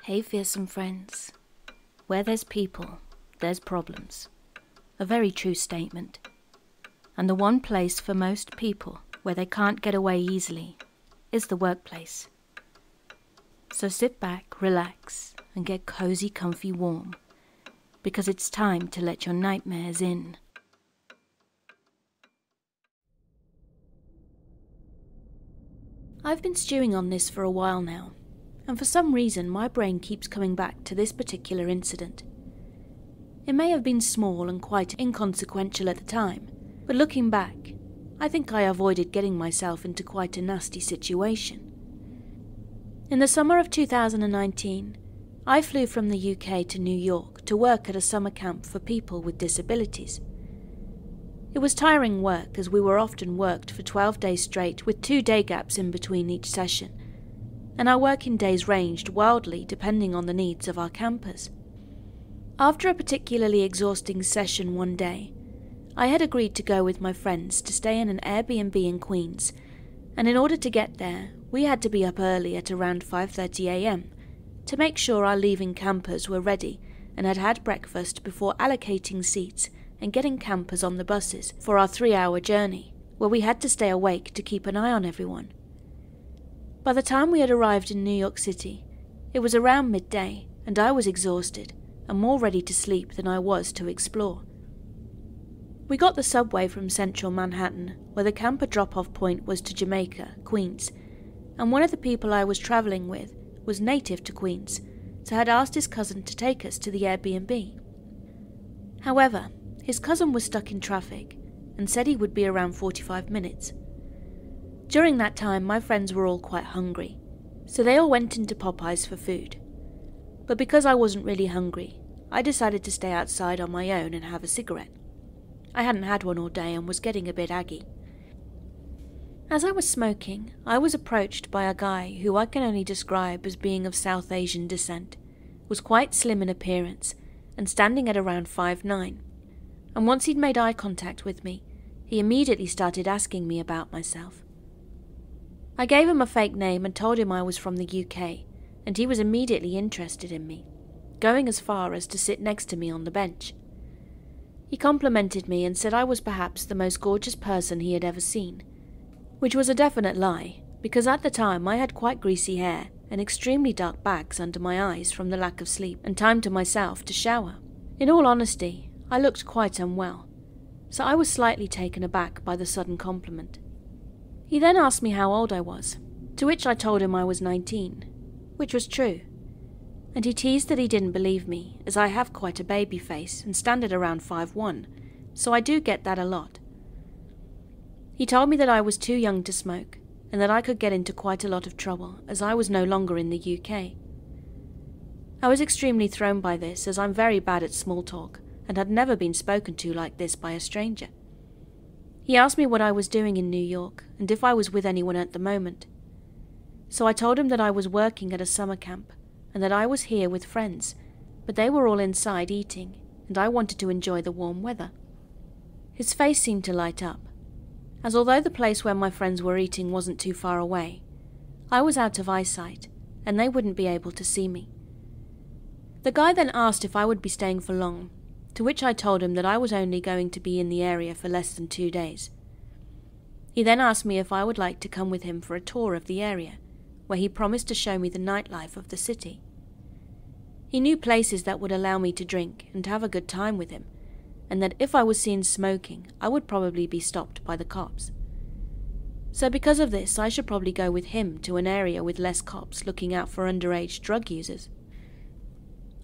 Hey fearsome friends, where there's people, there's problems. A very true statement. And the one place for most people where they can't get away easily is the workplace. So sit back, relax, and get cozy, comfy, warm, because it's time to let your nightmares in. I've been stewing on this for a while now, and for some reason my brain keeps coming back to this particular incident. It may have been small and quite inconsequential at the time, but looking back, I think I avoided getting myself into quite a nasty situation. In the summer of 2019, I flew from the UK to New York to work at a summer camp for people with disabilities. It was tiring work, as we were often worked for 12 days straight with 2 day gaps in between each session, and our working days ranged wildly depending on the needs of our campers. After a particularly exhausting session one day, I had agreed to go with my friends to stay in an Airbnb in Queens, and in order to get there, we had to be up early at around 5:30 a.m. to make sure our leaving campers were ready and had had breakfast before allocating seats and getting campers on the buses for our 3-hour journey, where we had to stay awake to keep an eye on everyone. By the time we had arrived in New York City, it was around midday, and I was exhausted and more ready to sleep than I was to explore. We got the subway from central Manhattan, where the camper drop-off point was to Jamaica, Queens, and one of the people I was travelling with was native to Queens, so had asked his cousin to take us to the Airbnb. However, his cousin was stuck in traffic and said he would be around 45 minutes. During that time, my friends were all quite hungry, so they all went into Popeyes for food. But because I wasn't really hungry, I decided to stay outside on my own and have a cigarette. I hadn't had one all day and was getting a bit aggy. As I was smoking, I was approached by a guy who I can only describe as being of South Asian descent, was quite slim in appearance, and standing at around 5'9". And once he'd made eye contact with me, he immediately started asking me about myself. I gave him a fake name and told him I was from the UK, and he was immediately interested in me, going as far as to sit next to me on the bench. He complimented me and said I was perhaps the most gorgeous person he had ever seen, which was a definite lie, because at the time I had quite greasy hair and extremely dark bags under my eyes from the lack of sleep and time to myself to shower. In all honesty, I looked quite unwell, so I was slightly taken aback by the sudden compliment. He then asked me how old I was, to which I told him I was 19, which was true, and he teased that he didn't believe me, as I have quite a baby face and stand at around 5'1", so I do get that a lot. He told me that I was too young to smoke, and that I could get into quite a lot of trouble, as I was no longer in the UK. I was extremely thrown by this, as I'm very bad at small talk, and had never been spoken to like this by a stranger. He asked me what I was doing in New York, and if I was with anyone at the moment. So I told him that I was working at a summer camp, and that I was here with friends, but they were all inside eating, and I wanted to enjoy the warm weather. His face seemed to light up, as although the place where my friends were eating wasn't too far away, I was out of eyesight, and they wouldn't be able to see me. The guy then asked if I would be staying for long, to which I told him that I was only going to be in the area for less than 2 days. He then asked me if I would like to come with him for a tour of the area, where he promised to show me the nightlife of the city. He knew places that would allow me to drink and have a good time with him, and that if I was seen smoking, I would probably be stopped by the cops. So because of this, I should probably go with him to an area with less cops looking out for underage drug users.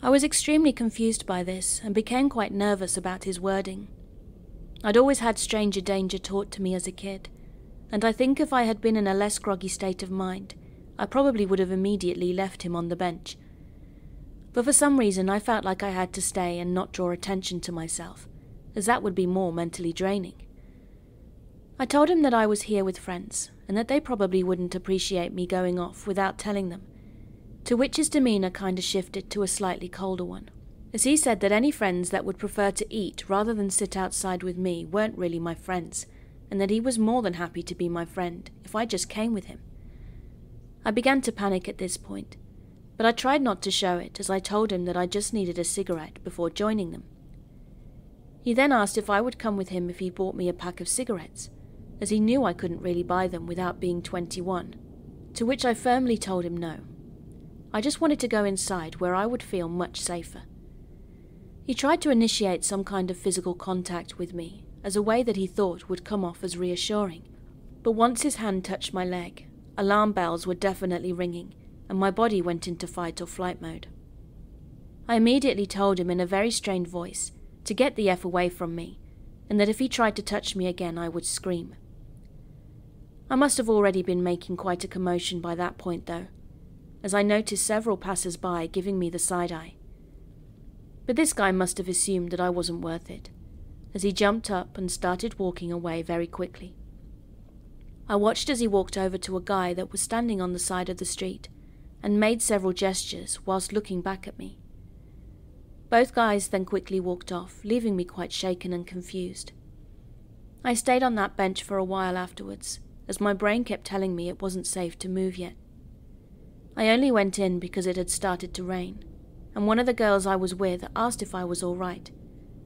I was extremely confused by this and became quite nervous about his wording. I'd always had stranger danger taught to me as a kid, and I think if I had been in a less groggy state of mind, I probably would have immediately left him on the bench. But for some reason I felt like I had to stay and not draw attention to myself, as that would be more mentally draining. I told him that I was here with friends, and that they probably wouldn't appreciate me going off without telling them, to which his demeanour kind of shifted to a slightly colder one, as he said that any friends that would prefer to eat rather than sit outside with me weren't really my friends, and that he was more than happy to be my friend if I just came with him. I began to panic at this point, but I tried not to show it as I told him that I just needed a cigarette before joining them. He then asked if I would come with him if he bought me a pack of cigarettes, as he knew I couldn't really buy them without being 21, to which I firmly told him no. I just wanted to go inside where I would feel much safer. He tried to initiate some kind of physical contact with me as a way that he thought would come off as reassuring, but once his hand touched my leg, alarm bells were definitely ringing and my body went into fight or flight mode. I immediately told him in a very strained voice to get the F away from me, and that if he tried to touch me again I would scream. I must have already been making quite a commotion by that point though, as I noticed several passers-by giving me the side-eye. But this guy must have assumed that I wasn't worth it, as he jumped up and started walking away very quickly. I watched as he walked over to a guy that was standing on the side of the street and made several gestures whilst looking back at me. Both guys then quickly walked off, leaving me quite shaken and confused. I stayed on that bench for a while afterwards, as my brain kept telling me it wasn't safe to move yet. I only went in because it had started to rain, and one of the girls I was with asked if I was all right,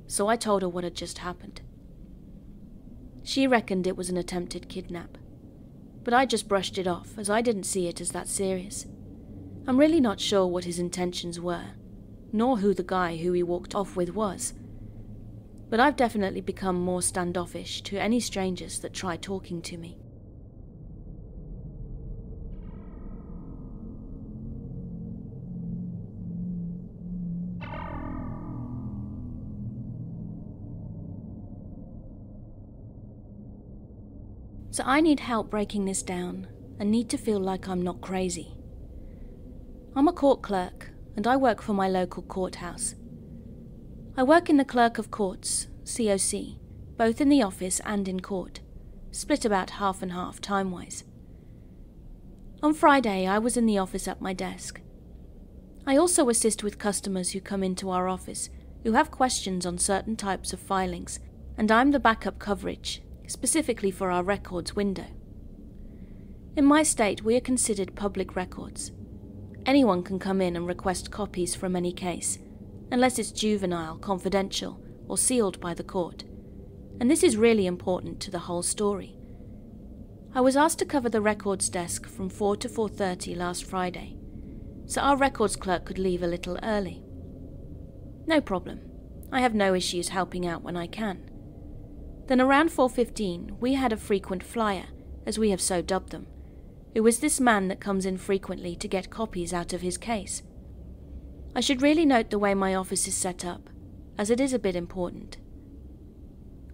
so I told her what had just happened. She reckoned it was an attempted kidnap, but I just brushed it off as I didn't see it as that serious. I'm really not sure what his intentions were, nor who the guy who he walked off with was, but I've definitely become more standoffish to any strangers that try talking to me. So I need help breaking this down and need to feel like I'm not crazy. I'm a court clerk and I work for my local courthouse. I work in the Clerk of Courts, COC, both in the office and in court, split about half and half time-wise. On Friday I was in the office at my desk. I also assist with customers who come into our office who have questions on certain types of filings, and I'm the backup coverage, specifically for our records window. In my state, we are considered public records. Anyone can come in and request copies from any case, unless it's juvenile, confidential, or sealed by the court, and this is really important to the whole story. I was asked to cover the records desk from 4 to 4:30 last Friday, so our records clerk could leave a little early. No problem. I have no issues helping out when I can. Then around 4:15, we had a frequent flyer, as we have so dubbed them, who was this man that comes in frequently to get copies out of his case. I should really note the way my office is set up, as it is a bit important.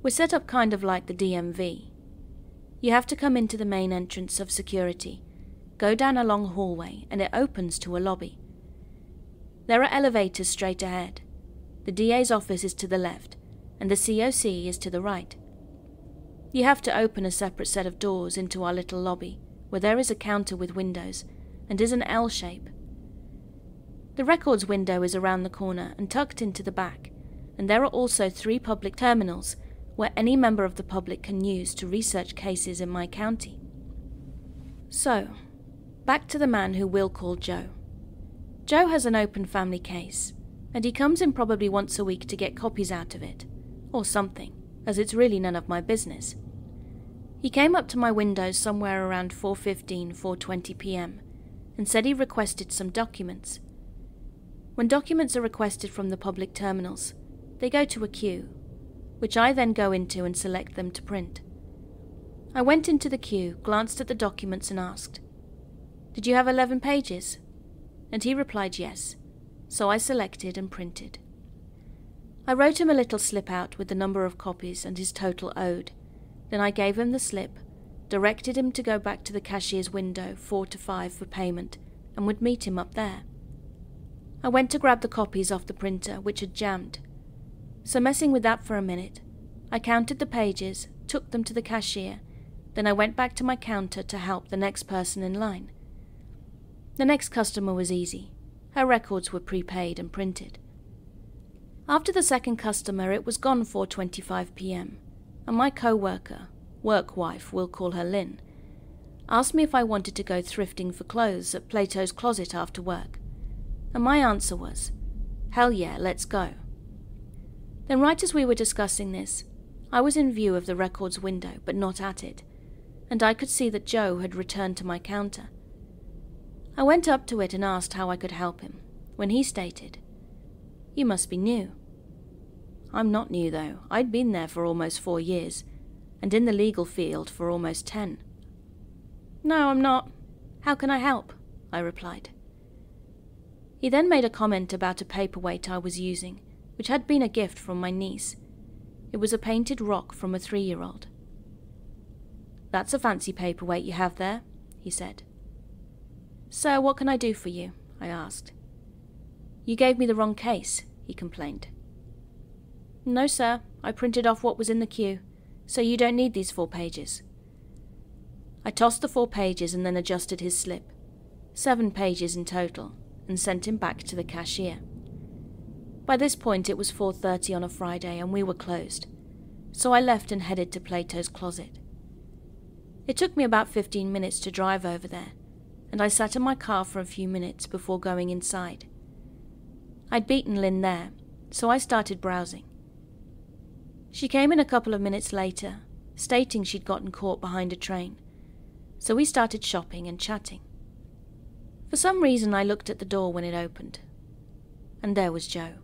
We're set up kind of like the DMV. You have to come into the main entrance of security, go down a long hallway, and it opens to a lobby. There are elevators straight ahead. The DA's office is to the left, and the COC is to the right. You have to open a separate set of doors into our little lobby, where there is a counter with windows, and is an L shape. The records window is around the corner and tucked into the back, and there are also 3 public terminals where any member of the public can use to research cases in my county. So, back to the man who we'll call Joe. Joe has an open family case, and he comes in probably once a week to get copies out of it, or something, as it's really none of my business. He came up to my windows somewhere around 4:15, 4:20 p.m. and said he requested some documents. When documents are requested from the public terminals, they go to a queue, which I then go into and select them to print. I went into the queue, glanced at the documents and asked, "Did you have 11 pages?" And he replied yes, so I selected and printed. I wrote him a little slip out with the number of copies and his total owed. Then I gave him the slip, directed him to go back to the cashier's window 4 to 5 for payment, and would meet him up there. I went to grab the copies off the printer, which had jammed. So messing with that for a minute, I counted the pages, took them to the cashier, then I went back to my counter to help the next person in line. The next customer was easy. Her records were prepaid and printed. After the second customer, it was gone 4:25 p.m, and my co-worker, work wife, we'll call her Lynn, asked me if I wanted to go thrifting for clothes at Plato's Closet after work. And my answer was, "Hell yeah, let's go." Then right as we were discussing this, I was in view of the records window but not at it, and I could see that Joe had returned to my counter. I went up to it and asked how I could help him, when he stated, "You must be new." I'm not new though, I'd been there for almost 4 years, and in the legal field for almost 10. "No, I'm not. How can I help?" I replied. He then made a comment about a paperweight I was using, which had been a gift from my niece. It was a painted rock from a 3-year-old. "That's a fancy paperweight you have there," he said. "Sir, what can I do for you?" I asked. "You gave me the wrong case," he complained. "No, sir, I printed off what was in the queue, so you don't need these 4 pages. I tossed the 4 pages and then adjusted his slip, 7 pages in total, and sent him back to the cashier. By this point it was 4:30 on a Friday and we were closed, so I left and headed to Plato's Closet. It took me about 15 minutes to drive over there, and I sat in my car for a few minutes before going inside. I'd beaten Lynn there, so I started browsing. She came in a couple of minutes later, stating she'd gotten caught behind a train, so we started shopping and chatting. For some reason I looked at the door when it opened, and there was Joe.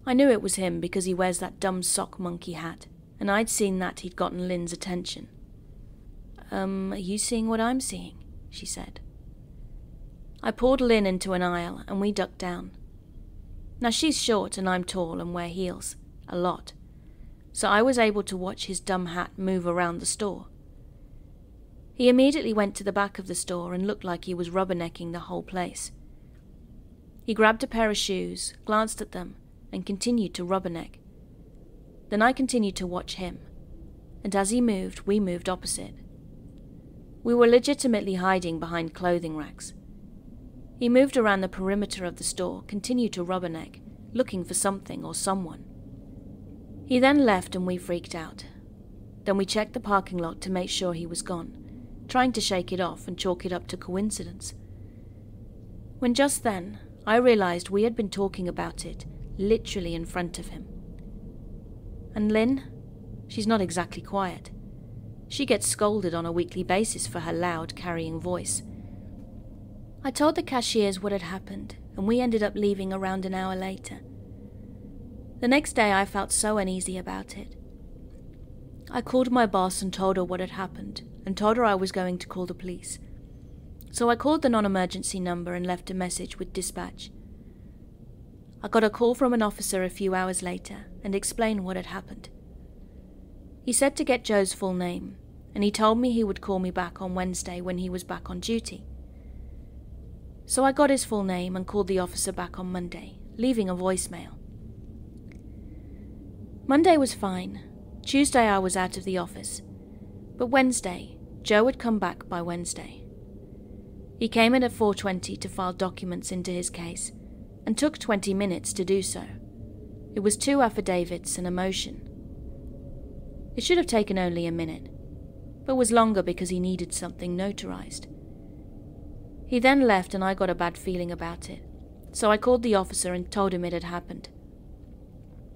I knew it was him because he wears that dumb sock monkey hat, and I'd seen that he'd gotten Lynn's attention. Are you seeing what I'm seeing?" she said. I pulled Lynn into an aisle and we ducked down. Now she's short and I'm tall and wear heels, a lot, so I was able to watch his dumb hat move around the store. He immediately went to the back of the store and looked like he was rubbernecking the whole place. He grabbed a pair of shoes, glanced at them, and continued to rubberneck. Then I continued to watch him, and as he moved, we moved opposite. We were legitimately hiding behind clothing racks. He moved around the perimeter of the store, continued to rubberneck, looking for something or someone. He then left and we freaked out. Then we checked the parking lot to make sure he was gone, trying to shake it off and chalk it up to coincidence. When just then, I realized we had been talking about it, literally in front of him. And Lynn? She's not exactly quiet. She gets scolded on a weekly basis for her loud, carrying voice. I told the cashiers what had happened, and we ended up leaving around an hour later. The next day I felt so uneasy about it. I called my boss and told her what had happened, and told her I was going to call the police. So I called the non-emergency number and left a message with dispatch. I got a call from an officer a few hours later and explained what had happened. He said to get Joe's full name, and he told me he would call me back on Wednesday when he was back on duty. So I got his full name and called the officer back on Monday, leaving a voicemail. Monday was fine. Tuesday I was out of the office. But Wednesday, Joe had come back by Wednesday. He came in at 4:20 to file documents into his case, and took 20 minutes to do so. It was 2 affidavits and a motion. It should have taken only a minute, but was longer because he needed something notarized. He then left and I got a bad feeling about it, so I called the officer and told him it had happened.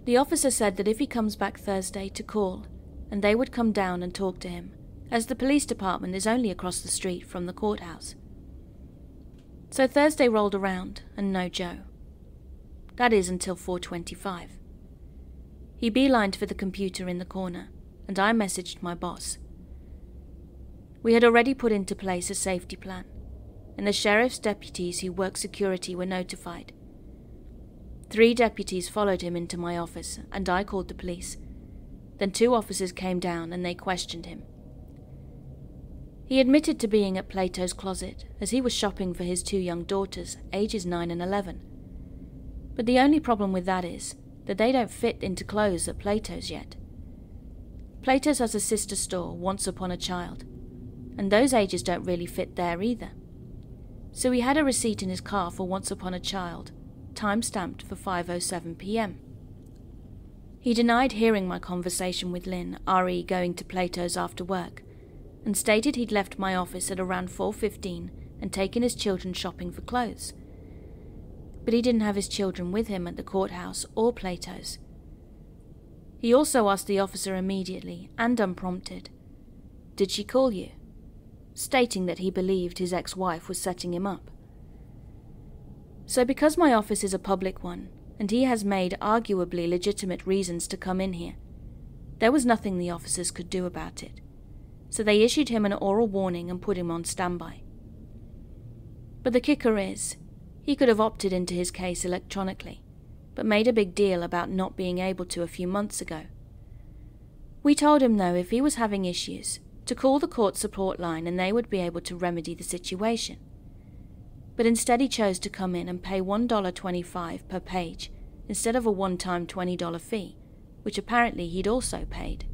The officer said that if he comes back Thursday to call, and they would come down and talk to him, as the police department is only across the street from the courthouse. So Thursday rolled around, and no Joe. That is until 4:25. He beelined for the computer in the corner, and I messaged my boss. We had already put into place a safety plan, and the sheriff's deputies who work security were notified. 3 deputies followed him into my office, and I called the police. Then 2 officers came down and they questioned him. He admitted to being at Plato's Closet, as he was shopping for his 2 young daughters, ages 9 and 11. But the only problem with that is that they don't fit into clothes at Plato's yet. Plato's has a sister store, Once Upon a Child, and those ages don't really fit there either. So he had a receipt in his car for Once Upon a Child, time-stamped for 5:07 p.m. He denied hearing my conversation with Lynn, re going to Plato's after work, and stated he'd left my office at around 4:15 and taken his children shopping for clothes. but he didn't have his children with him at the courthouse or Plato's. He also asked the officer immediately and unprompted, "Did she call you?" stating that he believed his ex-wife was setting him up. So because my office is a public one, and he has made arguably legitimate reasons to come in here, there was nothing the officers could do about it, so they issued him an oral warning and put him on standby. But the kicker is, he could have opted into his case electronically, but made a big deal about not being able to a few months ago. We told him, though, if he was having issues, to call the court support line and they would be able to remedy the situation. But instead he chose to come in and pay $1.25 per page instead of a one-time $20 fee, which apparently he'd also paid.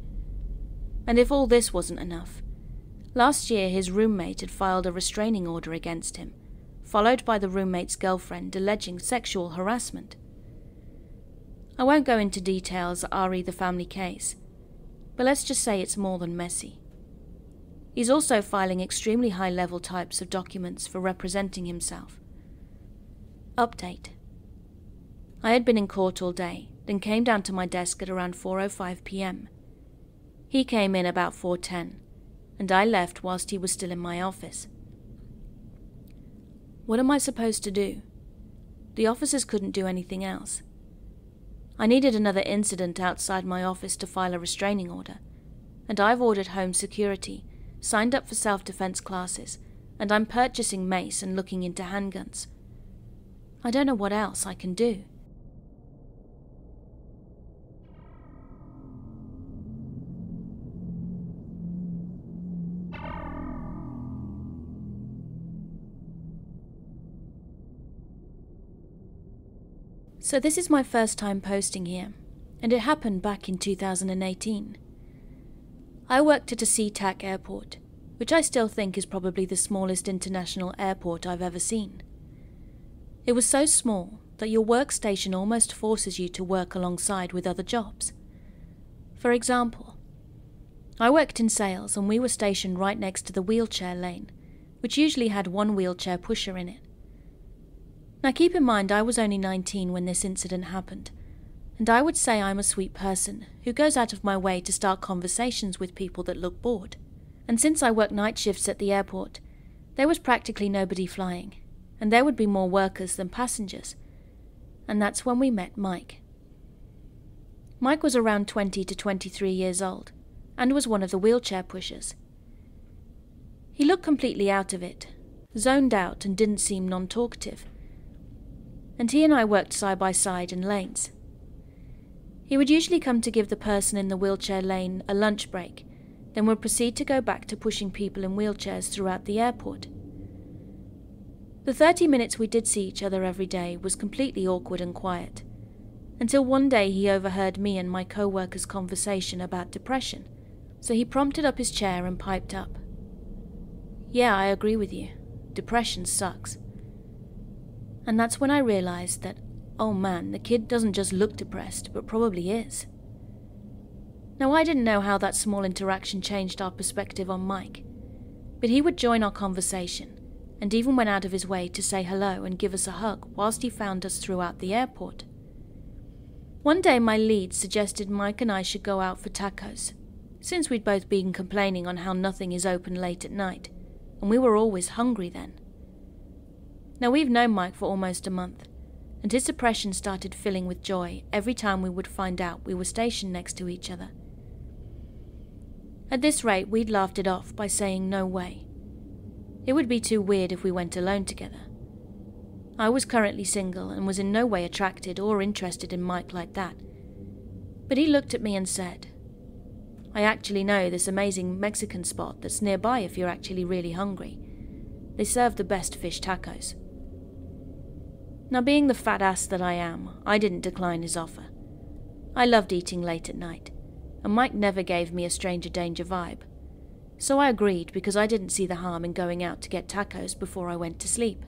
And if all this wasn't enough, last year his roommate had filed a restraining order against him, followed by the roommate's girlfriend alleging sexual harassment. I won't go into details re the family case, but let's just say it's more than messy. He's also filing extremely high-level types of documents for representing himself. Update. I had been in court all day, then came down to my desk at around 4:05 p.m. He came in about 4:10, and I left whilst he was still in my office. What am I supposed to do? The officers couldn't do anything else. I needed another incident outside my office to file a restraining order, and I've ordered home security, signed up for self-defense classes, and I'm purchasing mace and looking into handguns. I don't know what else I can do. So this is my first time posting here, and it happened back in 2018. I worked at a SeaTac airport, which I still think is probably the smallest international airport I've ever seen. It was so small that your workstation almost forces you to work alongside with other jobs. For example, I worked in sales and we were stationed right next to the wheelchair lane, which usually had one wheelchair pusher in it. Now keep in mind I was only 19 when this incident happened, and I would say I'm a sweet person who goes out of my way to start conversations with people that look bored. And since I work night shifts at the airport, there was practically nobody flying, and there would be more workers than passengers. And that's when we met Mike. Mike was around 20 to 23 years old, and was one of the wheelchair pushers. He looked completely out of it, zoned out and didn't seem non-talkative. And he and I worked side by side in lanes. He would usually come to give the person in the wheelchair lane a lunch break, then would proceed to go back to pushing people in wheelchairs throughout the airport. The 30 minutes we did see each other every day was completely awkward and quiet, until one day he overheard me and my co-worker's conversation about depression, so he prompted up his chair and piped up. "Yeah, I agree with you. Depression sucks." And that's when I realized that, oh man, the kid doesn't just look depressed, but probably is. Now I didn't know how that small interaction changed our perspective on Mike, but he would join our conversation, and even went out of his way to say hello and give us a hug whilst he found us throughout the airport. One day my lead suggested Mike and I should go out for tacos, since we'd both been complaining on how nothing is open late at night, and we were always hungry then. Now we've known Mike for almost a month, and his depression started filling with joy every time we would find out we were stationed next to each other. At this rate, we'd laughed it off by saying no way. It would be too weird if we went alone together. I was currently single and was in no way attracted or interested in Mike like that. But he looked at me and said, "I actually know this amazing Mexican spot that's nearby if you're actually really hungry. They serve the best fish tacos." Now being the fat ass that I am, I didn't decline his offer. I loved eating late at night, and Mike never gave me a stranger danger vibe. So I agreed because I didn't see the harm in going out to get tacos before I went to sleep.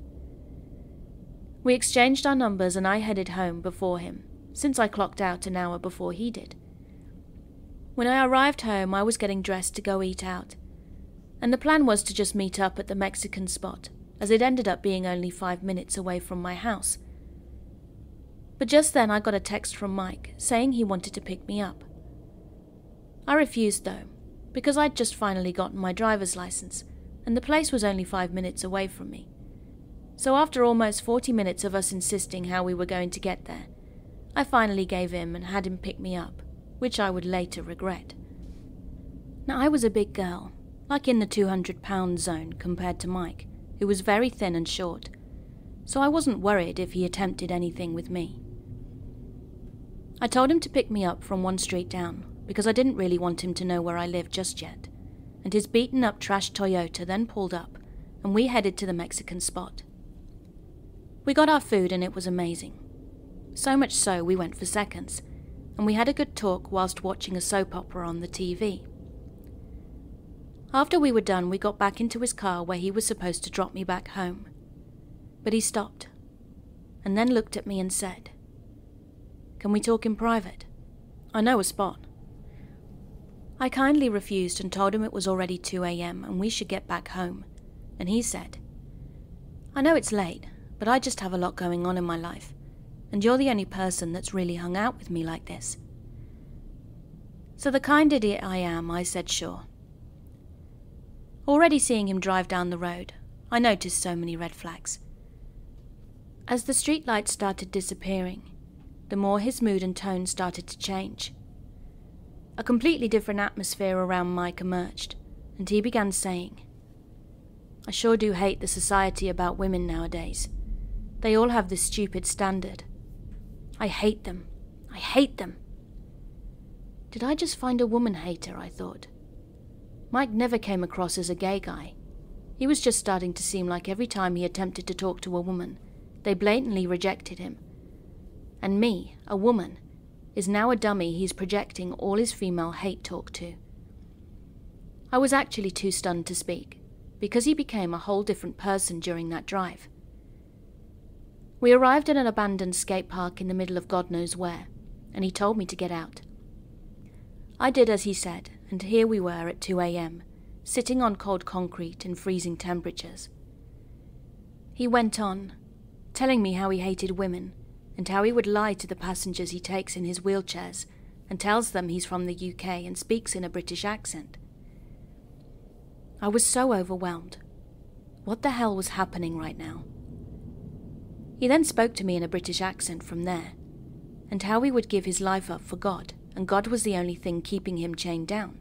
We exchanged our numbers and I headed home before him, since I clocked out an hour before he did. When I arrived home, I was getting dressed to go eat out, and the plan was to just meet up at the Mexican spot, as it ended up being only 5 minutes away from my house. But just then I got a text from Mike saying he wanted to pick me up. I refused though, because I'd just finally gotten my driver's license, and the place was only 5 minutes away from me. So after almost 40 minutes of us insisting how we were going to get there, I finally gave in and had him pick me up, which I would later regret. Now I was a big girl, like in the 200-pound zone compared to Mike, who was very thin and short, so I wasn't worried if he attempted anything with me. I told him to pick me up from one street down, because I didn't really want him to know where I lived just yet, and his beaten-up trash Toyota then pulled up, and we headed to the Mexican spot. We got our food and it was amazing. So much so we went for seconds, and we had a good talk whilst watching a soap opera on the TV. After we were done, we got back into his car where he was supposed to drop me back home. But he stopped, and then looked at me and said, "Can we talk in private? I know a spot." I kindly refused and told him it was already 2 a.m. and we should get back home, and he said, "I know it's late, but I just have a lot going on in my life, and you're the only person that's really hung out with me like this." So the kind idiot I am, I said sure. Already seeing him drive down the road, I noticed so many red flags. As the streetlights started disappearing, the more his mood and tone started to change. A completely different atmosphere around Mike emerged, and he began saying, "I sure do hate the society about women nowadays. They all have this stupid standard. I hate them. I hate them." Did I just find a woman hater, I thought. Mike never came across as a gay guy. He was just starting to seem like every time he attempted to talk to a woman, they blatantly rejected him. And me, a woman, is now a dummy he's projecting all his female hate talk to. I was actually too stunned to speak, because he became a whole different person during that drive. We arrived at an abandoned skate park in the middle of God knows where, and he told me to get out. I did as he said, and here we were at 2 a.m., sitting on cold concrete in freezing temperatures. He went on, telling me how he hated women, and how he would lie to the passengers he takes in his wheelchairs and tells them he's from the UK and speaks in a British accent. I was so overwhelmed. What the hell was happening right now? He then spoke to me in a British accent from there, and how he would give his life up for God, and God was the only thing keeping him chained down.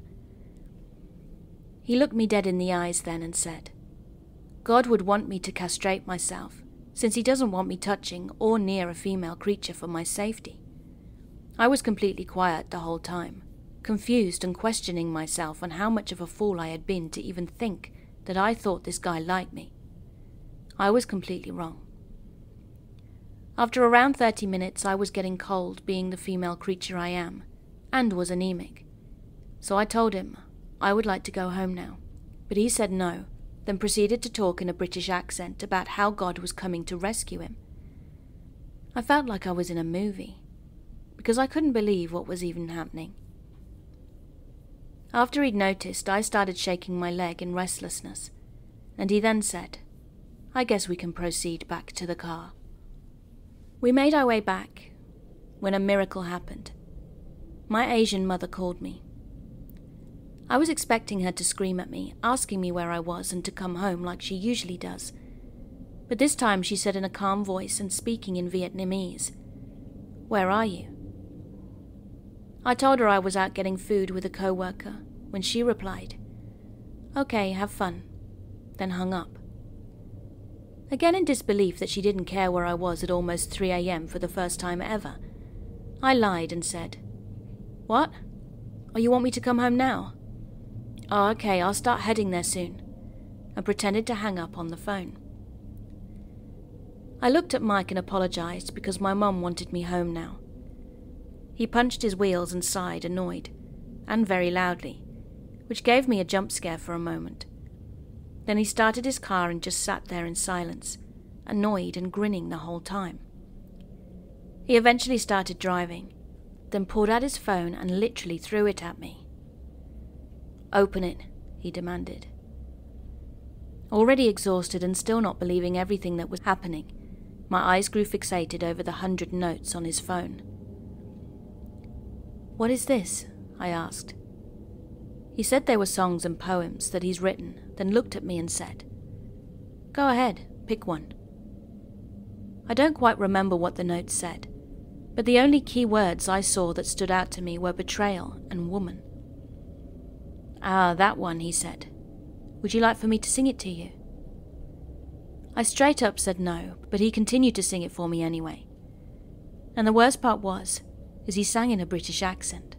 He looked me dead in the eyes then and said, "God would want me to castrate myself, since he doesn't want me touching or near a female creature for my safety." I was completely quiet the whole time, confused and questioning myself on how much of a fool I had been to even think that I thought this guy liked me. I was completely wrong. After around 30 minutes, I was getting cold being the female creature I am, and was anemic. So I told him I would like to go home now, but he said no, then proceeded to talk in a British accent about how God was coming to rescue him. I felt like I was in a movie, because I couldn't believe what was even happening. After he'd noticed, I started shaking my leg in restlessness, and he then said, "I guess we can proceed back to the car." We made our way back, when a miracle happened. My Asian mother called me. I was expecting her to scream at me, asking me where I was and to come home like she usually does. But this time she said in a calm voice and speaking in Vietnamese, "Where are you?" I told her I was out getting food with a co-worker, when she replied, "Okay, have fun," then hung up. Again in disbelief that she didn't care where I was at almost 3 a.m. for the first time ever, I lied and said, "What? Oh, you want me to come home now? Oh, okay, I'll start heading there soon," and pretended to hang up on the phone. I looked at Mike and apologized because my mum wanted me home now. He punched his wheels and sighed, annoyed, and very loudly, which gave me a jump scare for a moment. Then he started his car and just sat there in silence, annoyed and grinning the whole time. He eventually started driving, then pulled out his phone and literally threw it at me. "Open it," he demanded. Already exhausted and still not believing everything that was happening, My eyes grew fixated over the 100 notes on his phone. "What is this?" I asked. He said they were songs and poems that he's written, then looked at me and said, "Go ahead, pick one." I don't quite remember what the notes said, but the only key words I saw that stood out to me were betrayal and woman. "Ah, that one," he said. "Would you like for me to sing it to you?" I straight up said no, but he continued to sing it for me anyway. And the worst part was he sang in a British accent.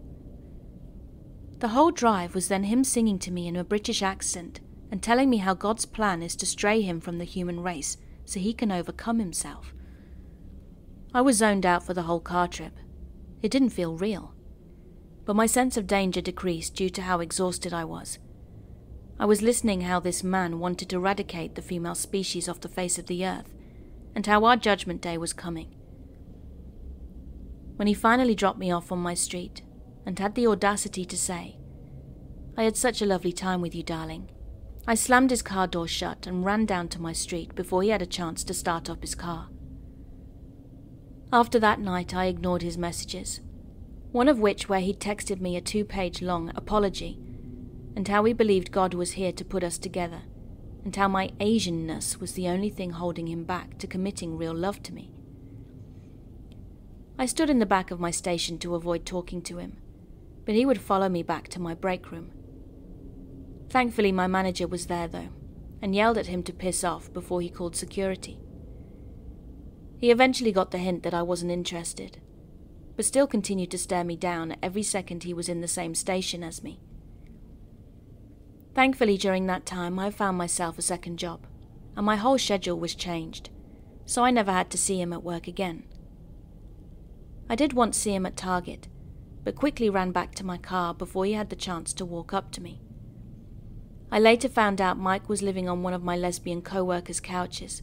The whole drive was then him singing to me in a British accent and telling me how God's plan is to stray him from the human race so he can overcome himself. I was zoned out for the whole car trip. It didn't feel real. But my sense of danger decreased due to how exhausted I was. I was listening how this man wanted to eradicate the female species off the face of the earth, and how our judgment day was coming. When he finally dropped me off on my street, and had the audacity to say, "I had such a lovely time with you, darling," I slammed his car door shut and ran down to my street before he had a chance to start up his car. After that night I ignored his messages, one of which where he texted me a 2-page long apology, and how he believed God was here to put us together, and how my Asianness was the only thing holding him back to committing real love to me. I stood in the back of my station to avoid talking to him, but he would follow me back to my break room. Thankfully my manager was there though, and yelled at him to piss off before he called security. He eventually got the hint that I wasn't interested, but still continued to stare me down every second he was in the same station as me. Thankfully during that time I found myself a second job, and my whole schedule was changed, so I never had to see him at work again. I did once see him at Target, but quickly ran back to my car before he had the chance to walk up to me. I later found out Mike was living on one of my lesbian co-workers' couches.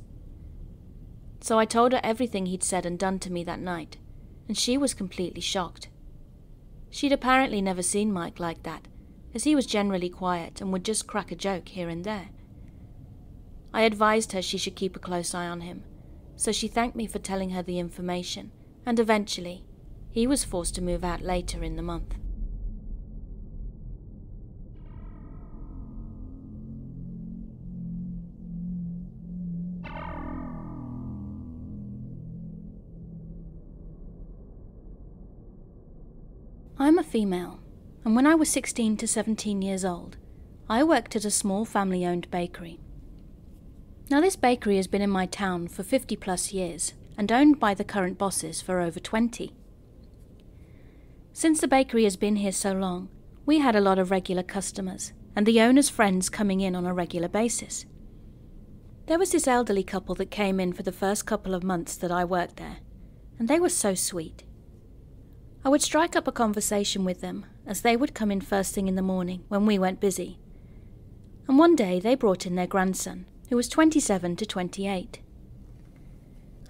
So I told her everything he'd said and done to me that night, and she was completely shocked. She'd apparently never seen Mike like that, as he was generally quiet and would just crack a joke here and there. I advised her she should keep a close eye on him, so she thanked me for telling her the information, and eventually, he was forced to move out later in the month. I'm a female, and when I was 16 to 17 years old, I worked at a small family-owned bakery. Now this bakery has been in my town for 50 plus years, and owned by the current bosses for over 20. Since the bakery has been here so long, we had a lot of regular customers, and the owner's friends coming in on a regular basis. There was this elderly couple that came in for the first couple of months that I worked there, and they were so sweet. I would strike up a conversation with them, as they would come in first thing in the morning when we went busy. And one day they brought in their grandson, who was 27 to 28.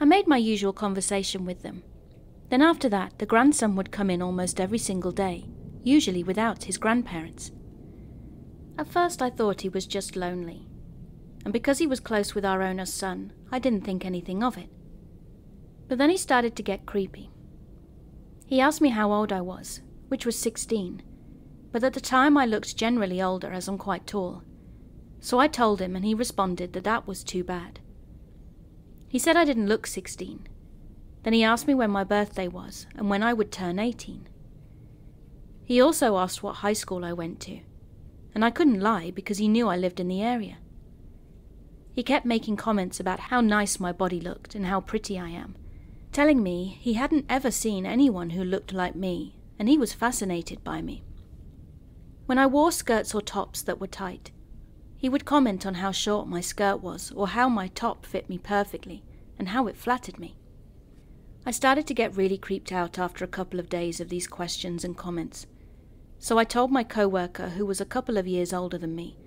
I made my usual conversation with them. Then after that, the grandson would come in almost every single day, usually without his grandparents. At first I thought he was just lonely, and because he was close with our owner's son, I didn't think anything of it. But then he started to get creepy. He asked me how old I was, which was 16, but at the time I looked generally older as I'm quite tall. So I told him and he responded that that was too bad. He said I didn't look 16. Then he asked me when my birthday was and when I would turn 18. He also asked what high school I went to, and I couldn't lie because he knew I lived in the area. He kept making comments about how nice my body looked and how pretty I am, telling me he hadn't ever seen anyone who looked like me, and he was fascinated by me. When I wore skirts or tops that were tight, he would comment on how short my skirt was or how my top fit me perfectly and how it flattered me. I started to get really creeped out after a couple of days of these questions and comments, so I told my co-worker, who was a couple of years older than me,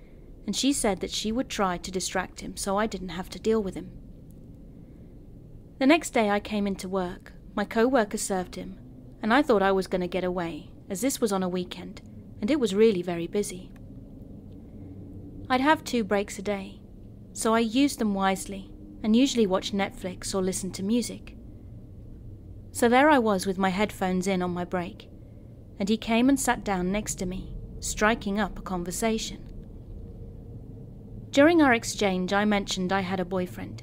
and she said that she would try to distract him so I didn't have to deal with him. The next day I came into work, my co-worker served him, and I thought I was going to get away, as this was on a weekend, and it was really very busy. I'd have 2 breaks a day, so I used them wisely, and usually watch Netflix or listen to music. So there I was with my headphones in on my break, and he came and sat down next to me, striking up a conversation. During our exchange, I mentioned I had a boyfriend,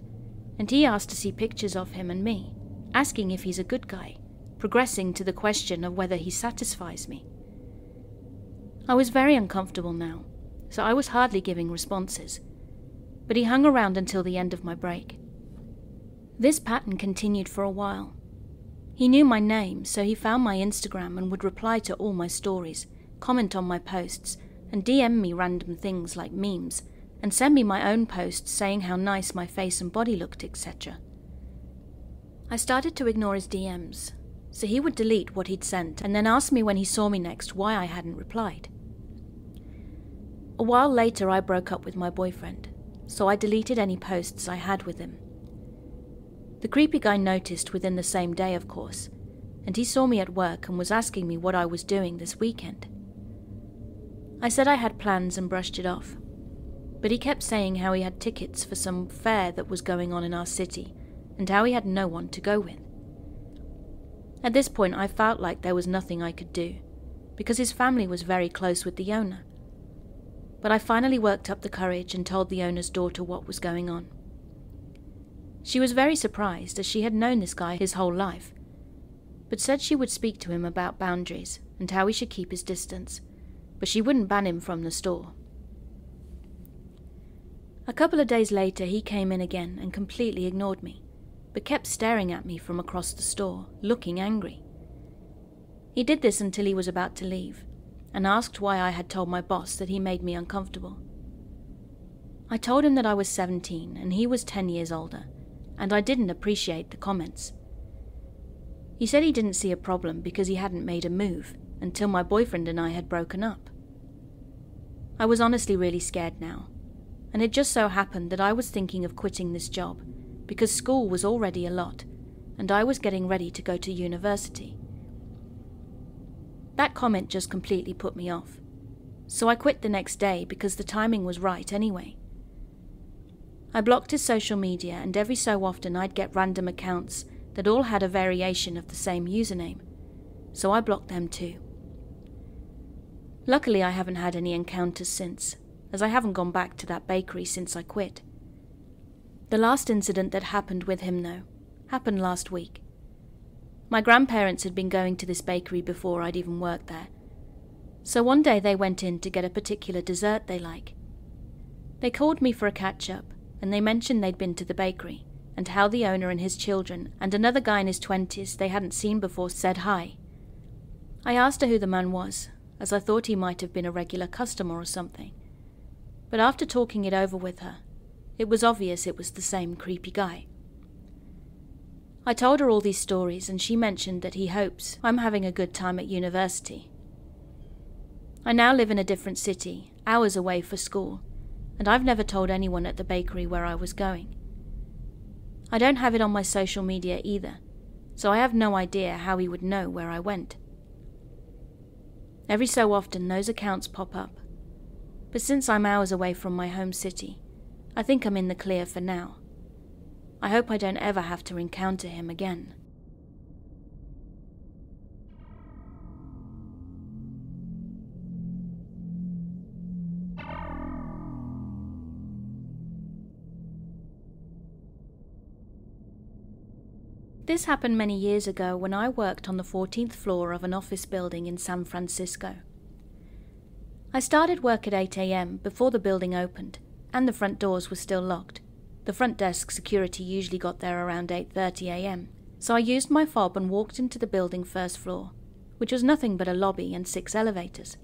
and he asked to see pictures of him and me, asking if he's a good guy, progressing to the question of whether he satisfies me. I was very uncomfortable now, so I was hardly giving responses, but he hung around until the end of my break. This pattern continued for a while. He knew my name, so he found my Instagram and would reply to all my stories, comment on my posts, and DM me random things like memes, and send me my own posts saying how nice my face and body looked, etc. I started to ignore his DMs, so he would delete what he'd sent and then ask me when he saw me next why I hadn't replied. A while later I broke up with my boyfriend, so I deleted any posts I had with him. The creepy guy noticed within the same day, of course, and he saw me at work and was asking me what I was doing this weekend. I said I had plans and brushed it off, but he kept saying how he had tickets for some fair that was going on in our city and how he had no one to go with. At this point I felt like there was nothing I could do, because his family was very close with the owner. But I finally worked up the courage and told the owner's daughter what was going on. She was very surprised, as she had known this guy his whole life, but said she would speak to him about boundaries and how he should keep his distance, but she wouldn't ban him from the store. A couple of days later he came in again and completely ignored me, but kept staring at me from across the store, looking angry. He did this until he was about to leave, and asked why I had told my boss that he made me uncomfortable. I told him that I was 17 and he was 10 years older, and I didn't appreciate the comments. He said he didn't see a problem because he hadn't made a move until my boyfriend and I had broken up. I was honestly really scared now, and it just so happened that I was thinking of quitting this job because school was already a lot, and I was getting ready to go to university. That comment just completely put me off, so I quit the next day because the timing was right anyway. I blocked his social media, and every so often I'd get random accounts that all had a variation of the same username, so I blocked them too. Luckily I haven't had any encounters since, as I haven't gone back to that bakery since I quit. The last incident that happened with him, though, happened last week. My grandparents had been going to this bakery before I'd even worked there, so one day they went in to get a particular dessert they like. They called me for a catch-up, and they mentioned they'd been to the bakery, and how the owner and his children and another guy in his 20s they hadn't seen before said hi. I asked her who the man was, as I thought he might have been a regular customer or something, but after talking it over with her, it was obvious it was the same creepy guy. I told her all these stories, and she mentioned that he hopes I'm having a good time at university. I now live in a different city, hours away for school, and I've never told anyone at the bakery where I was going. I don't have it on my social media either, so I have no idea how he would know where I went. Every so often those accounts pop up, but since I'm hours away from my home city, I think I'm in the clear for now. I hope I don't ever have to encounter him again. This happened many years ago when I worked on the 14th floor of an office building in San Francisco. I started work at 8 a.m. before the building opened, and the front doors were still locked. The front desk security usually got there around 8:30 a.m, so I used my fob and walked into the building first floor, which was nothing but a lobby and 6 elevators.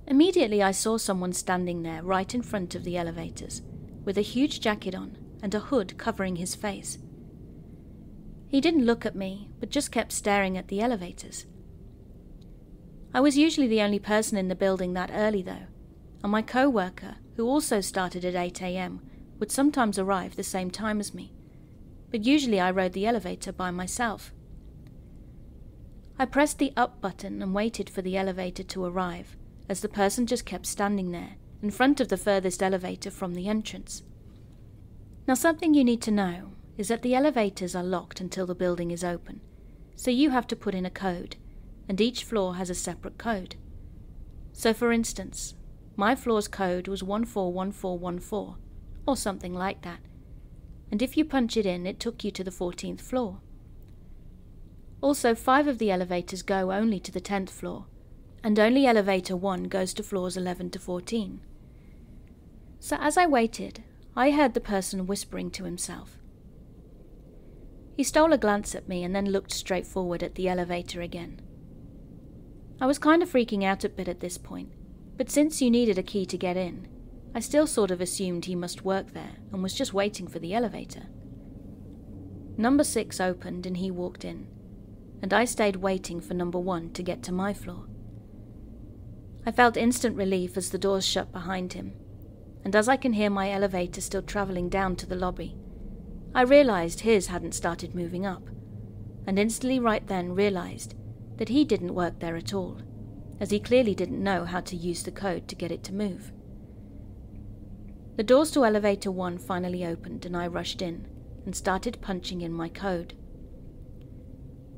Immediately I saw someone standing there right in front of the elevators, with a huge jacket on and a hood covering his face. He didn't look at me, but just kept staring at the elevators. I was usually the only person in the building that early though, and my co-worker, who also started at 8 a.m, would sometimes arrive the same time as me, but usually I rode the elevator by myself. I pressed the up button and waited for the elevator to arrive, as the person just kept standing there, in front of the furthest elevator from the entrance. Now, something you need to know is that the elevators are locked until the building is open, so you have to put in a code, and each floor has a separate code. So for instance, my floor's code was 141414, or something like that, and if you punch it in, it took you to the 14th floor. Also, 5 of the elevators go only to the 10th floor, and only elevator 1 goes to floors 11 to 14. So as I waited, I heard the person whispering to himself. He stole a glance at me and then looked straight forward at the elevator again. I was kind of freaking out a bit at this point, but since you needed a key to get in, I still sort of assumed he must work there and was just waiting for the elevator. Number 6 opened and he walked in, and I stayed waiting for number 1 to get to my floor. I felt instant relief as the doors shut behind him, and as I can hear my elevator still travelling down to the lobby, I realised his hadn't started moving up, and instantly right then realised that he didn't work there at all, as he clearly didn't know how to use the code to get it to move. The doors to elevator 1 finally opened and I rushed in and started punching in my code.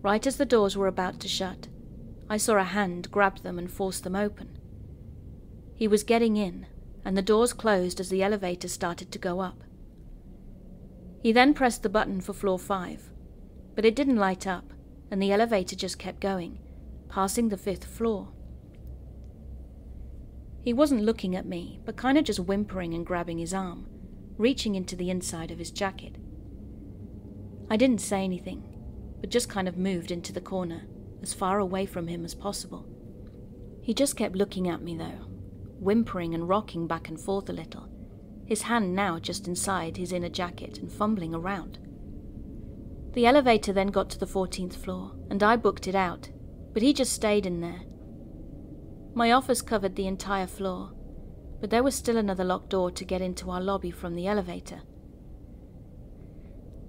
Right as the doors were about to shut, I saw a hand grab them and force them open. He was getting in, and the doors closed as the elevator started to go up. He then pressed the button for floor 5, but it didn't light up, and the elevator just kept going, passing the 5th floor. He wasn't looking at me, but kind of just whimpering and grabbing his arm, reaching into the inside of his jacket. I didn't say anything, but just kind of moved into the corner, as far away from him as possible. He just kept looking at me though, whimpering and rocking back and forth a little, his hand now just inside his inner jacket and fumbling around. The elevator then got to the 14th floor, and I booked it out, but he just stayed in there. My office covered the entire floor, but there was still another locked door to get into our lobby from the elevator.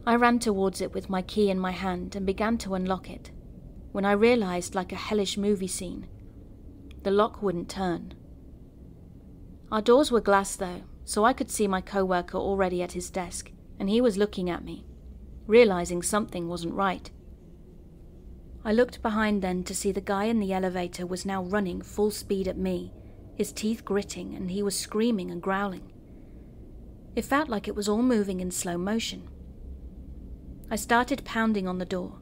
I ran towards it with my key in my hand and began to unlock it, when I realised, like a hellish movie scene, the lock wouldn't turn. Our doors were glass though, so I could see my co-worker already at his desk, and he was looking at me, realising something wasn't right. I looked behind then to see the guy in the elevator was now running full speed at me, his teeth gritting, and he was screaming and growling. It felt like it was all moving in slow motion. I started pounding on the door,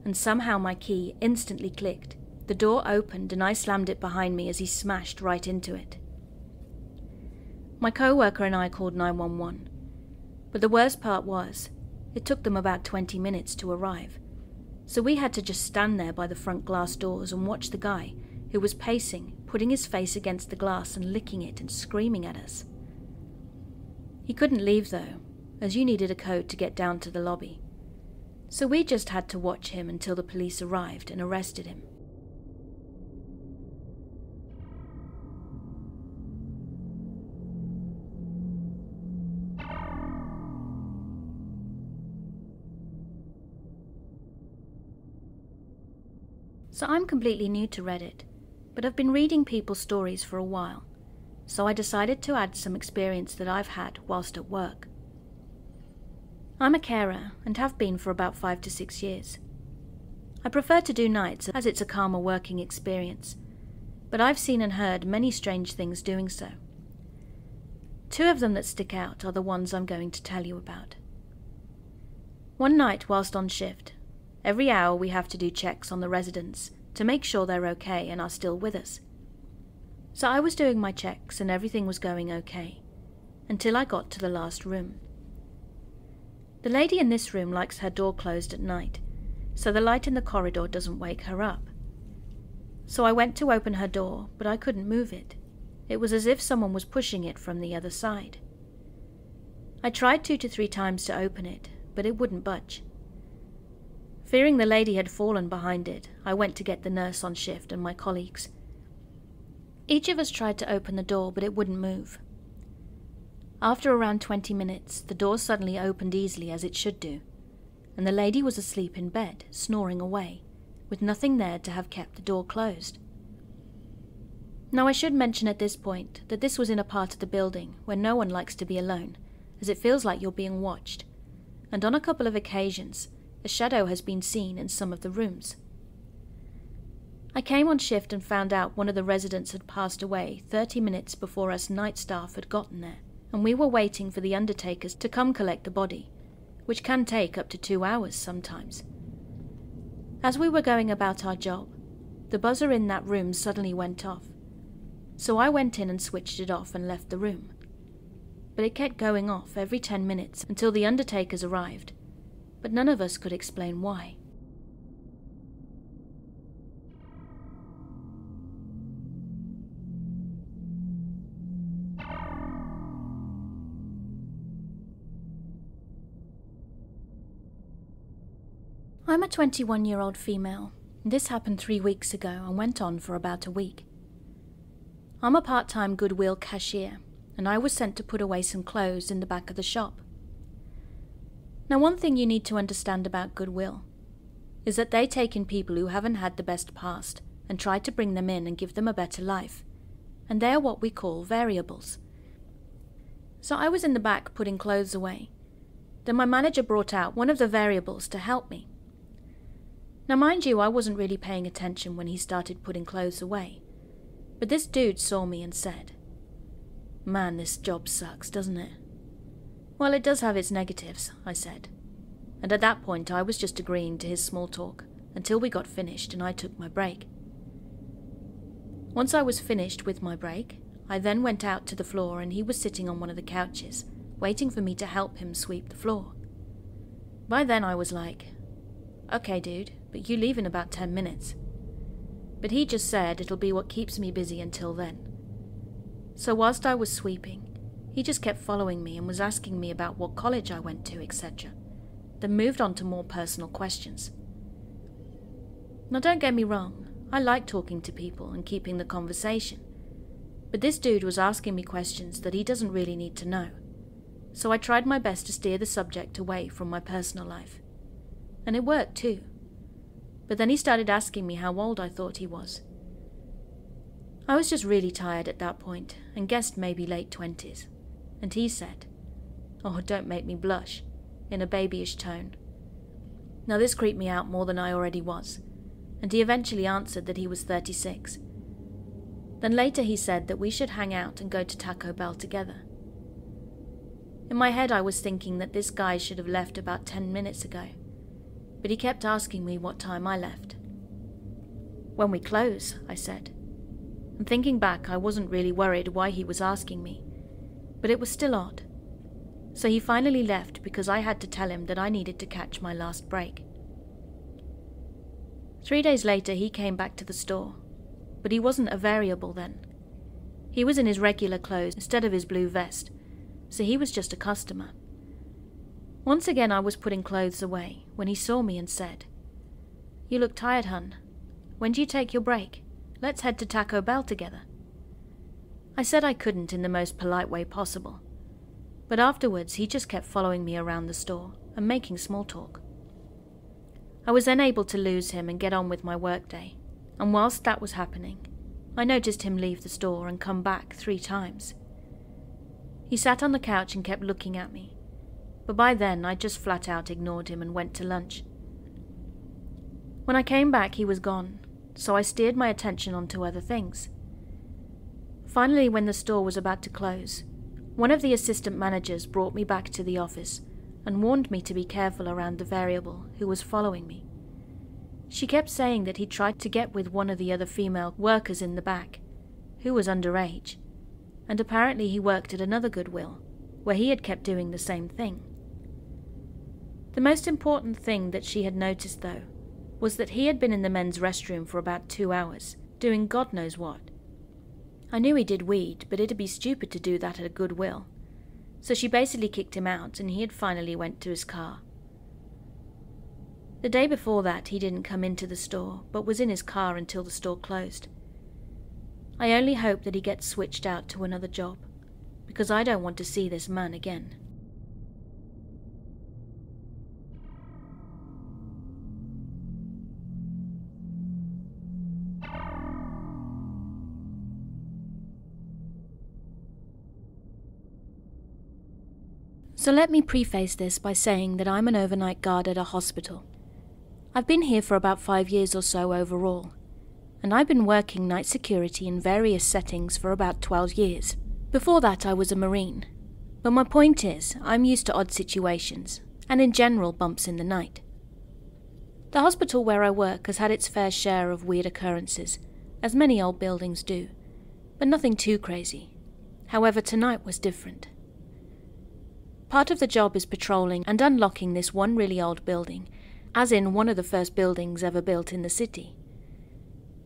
and somehow my key instantly clicked. The door opened and I slammed it behind me as he smashed right into it. My co-worker and I called 911, but the worst part was, it took them about 20 minutes to arrive, so we had to just stand there by the front glass doors and watch the guy, who was pacing, putting his face against the glass and licking it and screaming at us. He couldn't leave though, as you needed a code to get down to the lobby, so we just had to watch him until the police arrived and arrested him. So I'm completely new to Reddit, but I've been reading people's stories for a while, so I decided to add some experience that I've had whilst at work. I'm a carer and have been for about 5 to 6 years. I prefer to do nights as it's a calmer working experience, but I've seen and heard many strange things doing so. 2 of them that stick out are the ones I'm going to tell you about. One night whilst on shift, every hour we have to do checks on the residents to make sure they're okay and are still with us. So I was doing my checks and everything was going okay, until I got to the last room. The lady in this room likes her door closed at night, so the light in the corridor doesn't wake her up. So I went to open her door, but I couldn't move it. It was as if someone was pushing it from the other side. I tried 2 to 3 times to open it, but it wouldn't budge. Fearing the lady had fallen behind it, I went to get the nurse on shift and my colleagues. Each of us tried to open the door, but it wouldn't move. After around 20 minutes, the door suddenly opened easily as it should do, and the lady was asleep in bed, snoring away, with nothing there to have kept the door closed. Now I should mention at this point that this was in a part of the building where no one likes to be alone, as it feels like you're being watched, and on a couple of occasions, a shadow has been seen in some of the rooms. I came on shift and found out one of the residents had passed away 30 minutes before us night staff had gotten there, and we were waiting for the undertakers to come collect the body, which can take up to 2 hours sometimes. As we were going about our job, the buzzer in that room suddenly went off, so I went in and switched it off and left the room. But it kept going off every 10 minutes until the undertakers arrived, but none of us could explain why. I'm a 21-year-old female. This happened 3 weeks ago and went on for about a week. I'm a part-time Goodwill cashier, and I was sent to put away some clothes in the back of the shop. Now, one thing you need to understand about Goodwill is that they take in people who haven't had the best past and try to bring them in and give them a better life, and they are what we call variables. So I was in the back putting clothes away. Then my manager brought out one of the variables to help me. Now, mind you, I wasn't really paying attention when he started putting clothes away, but this dude saw me and said, "Man, this job sucks, doesn't it?" "Well, it does have its negatives," I said, and at that point I was just agreeing to his small talk until we got finished and I took my break. Once I was finished with my break, I then went out to the floor and he was sitting on one of the couches, waiting for me to help him sweep the floor. By then I was like, "Okay, dude, but you leave in about 10 minutes. But he just said it'll be what keeps me busy until then. So whilst I was sweeping, he just kept following me and was asking me about what college I went to, etc. Then moved on to more personal questions. Now, don't get me wrong, I like talking to people and keeping the conversation, but this dude was asking me questions that he doesn't really need to know. So I tried my best to steer the subject away from my personal life. And it worked too. But then he started asking me how old I thought he was. I was just really tired at that point and guessed maybe late 20s. And he said, "Oh, don't make me blush," in a babyish tone. Now this creeped me out more than I already was, and he eventually answered that he was 36. Then later he said that we should hang out and go to Taco Bell together. In my head I was thinking that this guy should have left about 10 minutes ago, but he kept asking me what time I left. "When we close," I said. And thinking back, I wasn't really worried why he was asking me, but it was still odd. So he finally left because I had to tell him that I needed to catch my last break. 3 days later he came back to the store, but he wasn't a variable then. He was in his regular clothes instead of his blue vest, so he was just a customer. Once again I was putting clothes away when he saw me and said, "You look tired, hun. When do you take your break? Let's head to Taco Bell together." I said I couldn't in the most polite way possible, but afterwards he just kept following me around the store and making small talk. I was then able to lose him and get on with my workday, and whilst that was happening, I noticed him leave the store and come back 3 times. He sat on the couch and kept looking at me, but by then I just flat out ignored him and went to lunch. When I came back he was gone, so I steered my attention onto other things. Finally, when the store was about to close, one of the assistant managers brought me back to the office and warned me to be careful around the variable who was following me. She kept saying that he tried to get with one of the other female workers in the back, who was underage, and apparently he worked at another Goodwill, where he had kept doing the same thing. The most important thing that she had noticed, though, was that he had been in the men's restroom for about 2 hours, doing God knows what. I knew he did weed, but it'd be stupid to do that at a Goodwill, so she basically kicked him out and he had finally went to his car. The day before that he didn't come into the store, but was in his car until the store closed. I only hope that he gets switched out to another job, because I don't want to see this man again. So let me preface this by saying that I'm an overnight guard at a hospital. I've been here for about 5 years or so overall, and I've been working night security in various settings for about 12 years. Before that I was a Marine. But my point is, I'm used to odd situations, and in general bumps in the night. The hospital where I work has had its fair share of weird occurrences, as many old buildings do, but nothing too crazy. However, tonight was different. Part of the job is patrolling and unlocking this one really old building, as in one of the first buildings ever built in the city.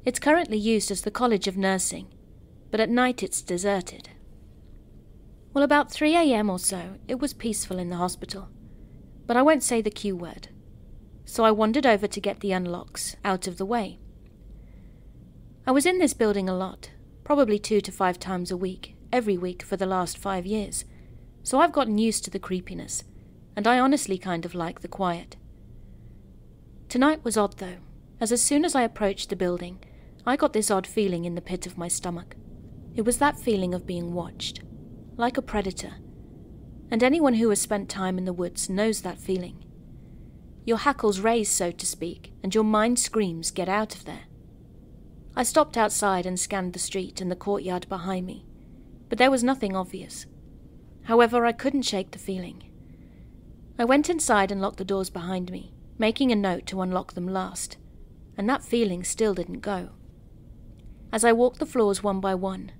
It's currently used as the College of Nursing, but at night it's deserted. Well, about 3 a.m. or so, it was peaceful in the hospital, but I won't say the Q word. So I wandered over to get the unlocks out of the way. I was in this building a lot, probably 2 to 5 times a week, every week for the last 5 years, so I've gotten used to the creepiness, and I honestly kind of like the quiet. Tonight was odd though, as soon as I approached the building, I got this odd feeling in the pit of my stomach. It was that feeling of being watched, like a predator, and anyone who has spent time in the woods knows that feeling. Your hackles raise, so to speak, and your mind screams, "Get out of there." I stopped outside and scanned the street and the courtyard behind me, but there was nothing obvious. However, I couldn't shake the feeling. I went inside and locked the doors behind me, making a note to unlock them last, and that feeling still didn't go. As I walked the floors one by one,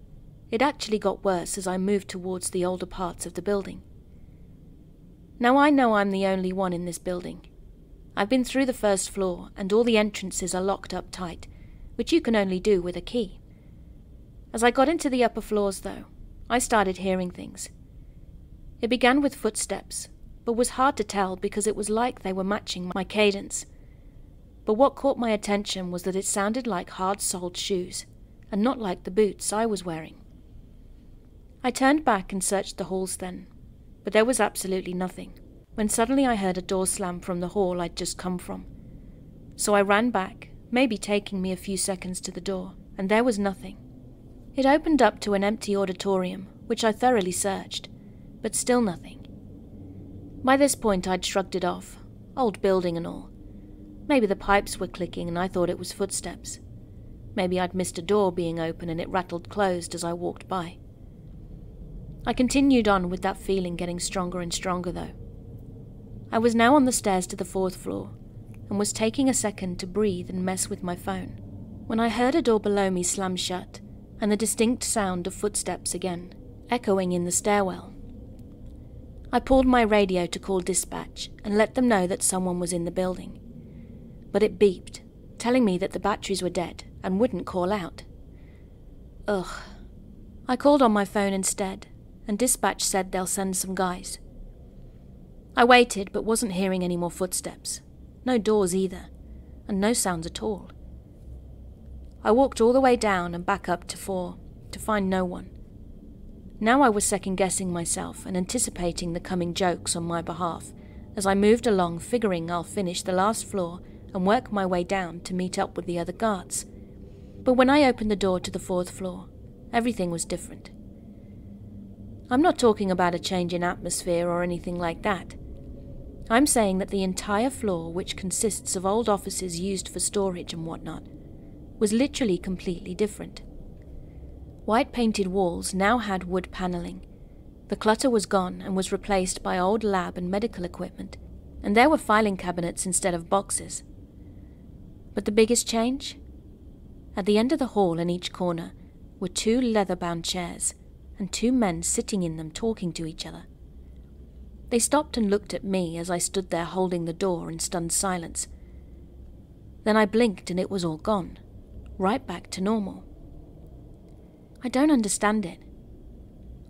it actually got worse as I moved towards the older parts of the building. Now I know I'm the only one in this building. I've been through the first floor, and all the entrances are locked up tight, which you can only do with a key. As I got into the upper floors, though, I started hearing things. It began with footsteps, but was hard to tell because it was like they were matching my cadence. But what caught my attention was that it sounded like hard-soled shoes, and not like the boots I was wearing. I turned back and searched the halls then, but there was absolutely nothing, when suddenly I heard a door slam from the hall I'd just come from. So I ran back, maybe taking me a few seconds to the door, and there was nothing. It opened up to an empty auditorium, which I thoroughly searched, but still nothing. By this point I'd shrugged it off, old building and all. Maybe the pipes were clicking and I thought it was footsteps. Maybe I'd missed a door being open and it rattled closed as I walked by. I continued on with that feeling getting stronger and stronger though. I was now on the stairs to the 4th floor, and was taking a second to breathe and mess with my phone, when I heard a door below me slam shut, and the distinct sound of footsteps again, echoing in the stairwell. I pulled my radio to call dispatch and let them know that someone was in the building. But it beeped, telling me that the batteries were dead and wouldn't call out. Ugh. I called on my phone instead, and dispatch said they'll send some guys. I waited but wasn't hearing any more footsteps, no doors either, and no sounds at all. I walked all the way down and back up to 4 to find no one. Now I was second-guessing myself and anticipating the coming jokes on my behalf as I moved along, figuring I'll finish the last floor and work my way down to meet up with the other guards. But when I opened the door to the 4th floor, everything was different. I'm not talking about a change in atmosphere or anything like that. I'm saying that the entire floor, which consists of old offices used for storage and whatnot, was literally completely different. White painted walls now had wood paneling. The clutter was gone and was replaced by old lab and medical equipment, and there were filing cabinets instead of boxes. But the biggest change? At the end of the hall in each corner were 2 leather-bound chairs, and 2 men sitting in them talking to each other. They stopped and looked at me as I stood there holding the door in stunned silence. Then I blinked and it was all gone, right back to normal. I don't understand it.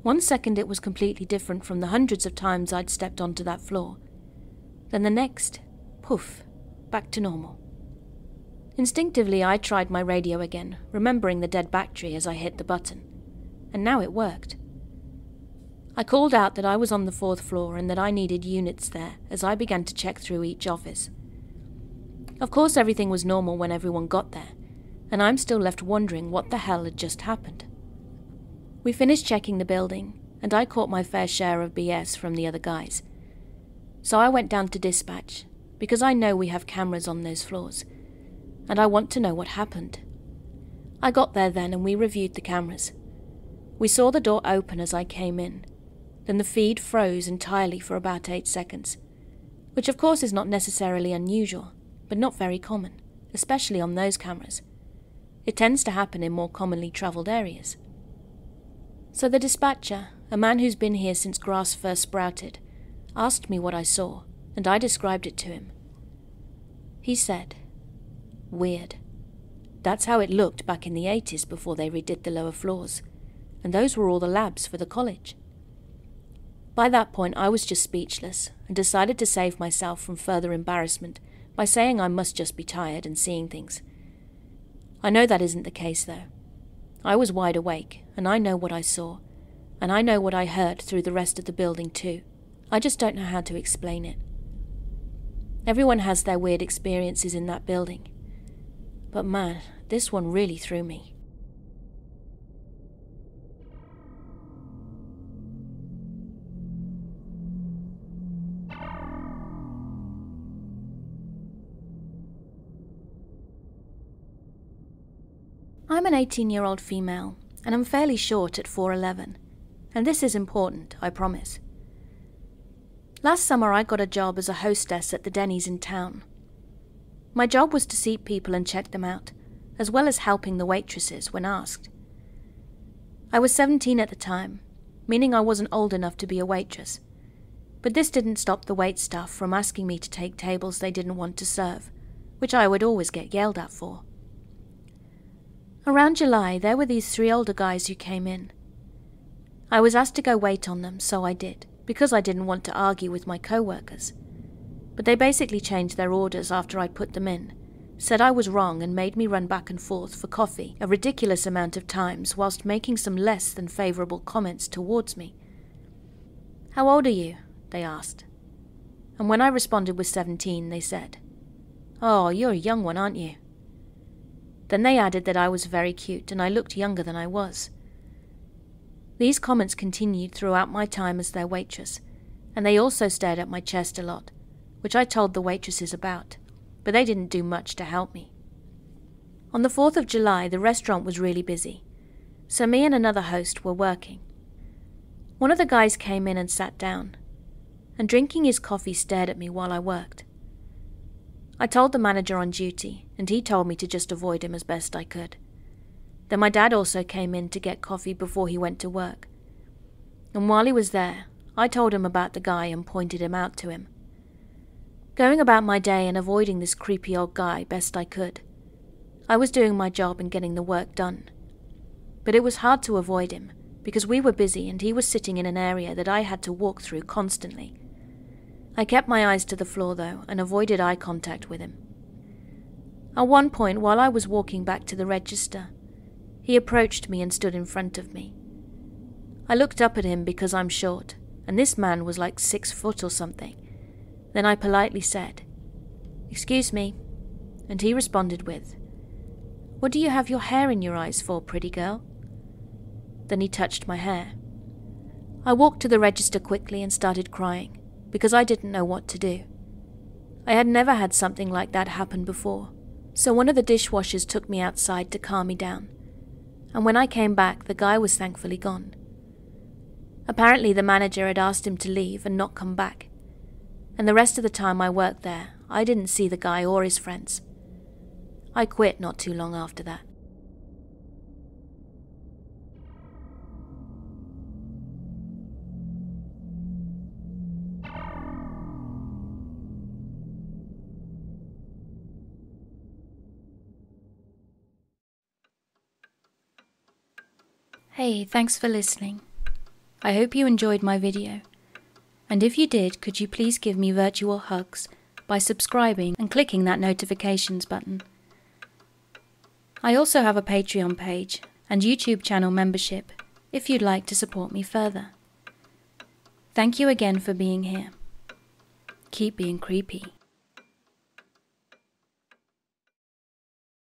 One second it was completely different from the hundreds of times I'd stepped onto that floor. Then the next, poof, back to normal. Instinctively I tried my radio again, remembering the dead battery as I hit the button, and now it worked. I called out that I was on the 4th floor and that I needed units there as I began to check through each office. Of course everything was normal when everyone got there, and I'm still left wondering what the hell had just happened. We finished checking the building, and I caught my fair share of BS from the other guys. So I went down to dispatch, because I know we have cameras on those floors, and I want to know what happened. I got there then and we reviewed the cameras. We saw the door open as I came in, then the feed froze entirely for about 8 seconds, which of course is not necessarily unusual, but not very common, especially on those cameras. It tends to happen in more commonly travelled areas. So the dispatcher, a man who's been here since grass first sprouted, asked me what I saw, and I described it to him. He said, "Weird. That's how it looked back in the 80s before they redid the lower floors, and those were all the labs for the college." By that point I was just speechless, and decided to save myself from further embarrassment by saying I must just be tired and seeing things. I know that isn't the case though. I was wide awake, and I know what I saw, and I know what I heard through the rest of the building too. I just don't know how to explain it. Everyone has their weird experiences in that building. But man, this one really threw me. I'm an 18-year-old female, and I'm fairly short at 4'11", and this is important, I promise. Last summer I got a job as a hostess at the Denny's in town. My job was to seat people and check them out, as well as helping the waitresses when asked. I was 17 at the time, meaning I wasn't old enough to be a waitress, but this didn't stop the wait staff from asking me to take tables they didn't want to serve, which I would always get yelled at for. Around July, there were these 3 older guys who came in. I was asked to go wait on them, so I did, because I didn't want to argue with my co-workers. But they basically changed their orders after I'd put them in, said I was wrong and made me run back and forth for coffee a ridiculous amount of times whilst making some less than favourable comments towards me. "How old are you?" they asked. And when I responded with 17, they said, "Oh, you're a young one, aren't you?" Then they added that I was very cute and I looked younger than I was. These comments continued throughout my time as their waitress, and they also stared at my chest a lot, which I told the waitresses about, but they didn't do much to help me. On the 4th of July, the restaurant was really busy, so me and another host were working. One of the guys came in and sat down, and drinking his coffee stared at me while I worked. I told the manager on duty, and he told me to just avoid him as best I could. Then my dad also came in to get coffee before he went to work. And while he was there, I told him about the guy and pointed him out to him. Going about my day and avoiding this creepy old guy best I could. I was doing my job and getting the work done. But it was hard to avoid him, because we were busy and he was sitting in an area that I had to walk through constantly. I kept my eyes to the floor though, and avoided eye contact with him. At one point, while I was walking back to the register, he approached me and stood in front of me. I looked up at him because I'm short, and this man was like 6 foot or something. Then I politely said, "Excuse me," and he responded with, "What do you have your hair in your eyes for, pretty girl?" Then he touched my hair. I walked to the register quickly and started crying, because I didn't know what to do. I had never had something like that happen before, so one of the dishwashers took me outside to calm me down, and when I came back, the guy was thankfully gone. Apparently the manager had asked him to leave and not come back, and the rest of the time I worked there, I didn't see the guy or his friends. I quit not too long after that. Hey, thanks for listening. I hope you enjoyed my video. And if you did, could you please give me virtual hugs by subscribing and clicking that notifications button. I also have a Patreon page and YouTube channel membership if you'd like to support me further. Thank you again for being here. Keep being creepy.